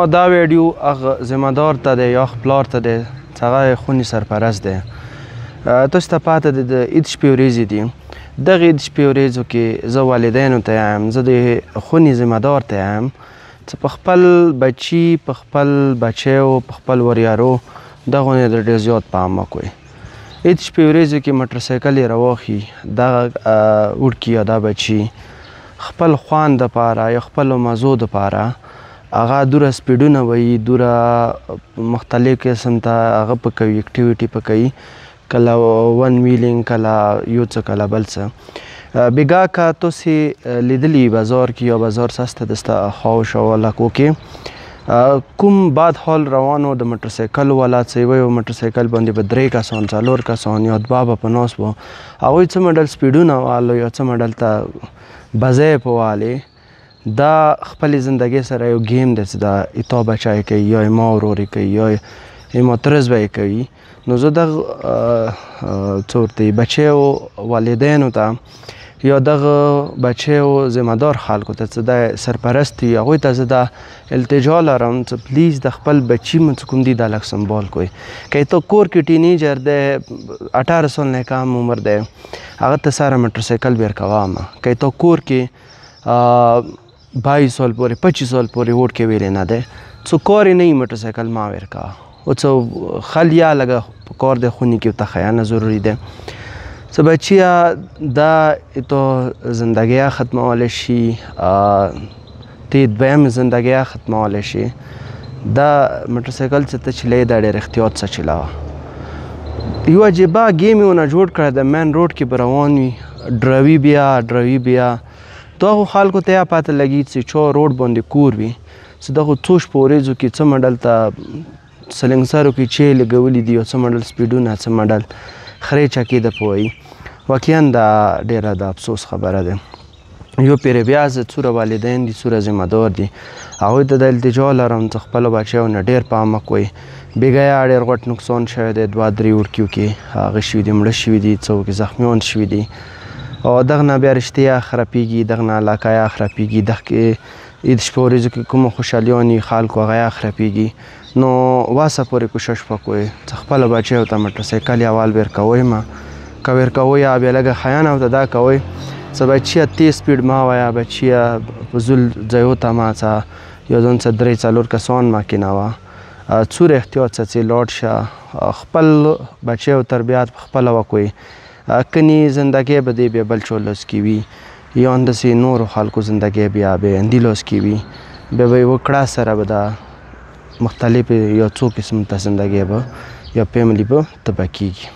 دا ویډیو هغه ذمهدار ته دی یا پلار ته دی چې هغه خونې سرپرست دی. تاسو ته پاته د عید شپې ورځې دي. دغه عید شپې ورځو کې زه والدینو ته یم، زه د خونې ذمهدار ته یم چې په خپل بچي، په خپل بچیو، په خپل وریارو دغو نه د ډېر زیات پام وکړئ. عید شپې ورځو کې موټرسایکل یې راواخلي، دغه وړکي یا دا بچي خپل خوان دپاره یا خپلو مزو دپاره هغه دوره سپیډونه وهي، دوره مختلف قسم ته هغه په کوي، اکټیویټي په کوي، کله ون ویلینګ، کله یو څه، کله بل څه. بېګا که تاسې لیدلي بازار کې یا بازار سسته دسته خواو شاو علاقو کې کوم باد حال روانو د موټرسایکل والا څه یو موټرسایکل باندې به 3 کسان، 4 کسان یا 2 به په ناست وو. هغوی څه مډل سپیډونه والو یا څه مډل ته بزۍ په والې. دا خپلې زندګۍ سره یو گیم دی چې دا تا بچی کوي یا ما ورور کوي یا ما ترز به یې کوي. نو زه دغه څه ورته بچیو والدینو ته یا دغه بچیو ذمهدار خلکو ته چې دا سرپرست دي، هغوی ته زه دا التجا لرم چې پلیز د خپل بچي مو چې کوم دي دا لږ سنبال کوئ. که ته کور کې ټینیجر دی، 18 سال نه کم عمر دی، هغه ته سره موټرسایکل بیر کوه مه. که ته کور کې 22 سال پورې 25 سال پورې ووټ کې ویلې نه دی، څو کار یې نه وي موټرسایکل ما ویر کوه. او څه خل یا لږه په کار دی خونې کې ورته ښیانه ضروري دی. څه بچیه دا تو زندګیه ختمولی شي، ته دویم زندګیه ختمولی شي. دا موټرسایکل چې ته چلوې دا ډېر احتیاط سره چلوه. یو عجیبه ګیم یې ونه جوړ کړی د مین روډ کې به روان وي، ډروي بیا دغو خلکو ته یا پته لګي چې چا روډ باندې کور وي چې دغو څو شپو ورځو کې څه مډل ته سلنګسرو کې چې لګولي دي، او څه مډل سپیډونه، څه مډل خرې چکې ده په وایي. واقعا دا ډېره د افسوس خبره ده. یو پیرې بیا زه څوره والدین دي، څوره ذمهدار دي، هغوی ته د التجا لرم چې خپلو بچیو نه ډېر پام وکړئ. بېګیا ډېر غټ نقصان شوی دی، 2-3 وړکیو کې هغه شوي دي، مړه شوي دي، څوک زخمیان شوي دي. او دغه نه بیا رشتې خرابېږي، دغه نه علاقه خرابېږي، دغه کې عید شپه ورځو کې کومه خوشحالیان وي خلکو هغه خرابېږي. نو واسه پورې کوشش وکړئ چې خپلو بچیو ته موټرسایکل یا وال بیر کوئ مه. که بیر کوئ یا بیا لږه ښیانه ورته دا کوئ چې بچیه تیز سپیډ مه وایه، بچیه فضول ځایو ته مه اڅه، یا ځان څه 3-4 کسان مه کېنوه. څوره احتیاط سره چې لاړ شه، خپل بچیو تربیت پخپله وکړئ. کنی زندگی به دی بیا بل چو لاس کی وي، یا انداسې نورو خلکو زندګۍ بیا اندي لاس کې وي، بیا به یوه کړه سره به دا مختلفې یا څو قسم ته زندګۍ به یا فیملي به تباه کېږي.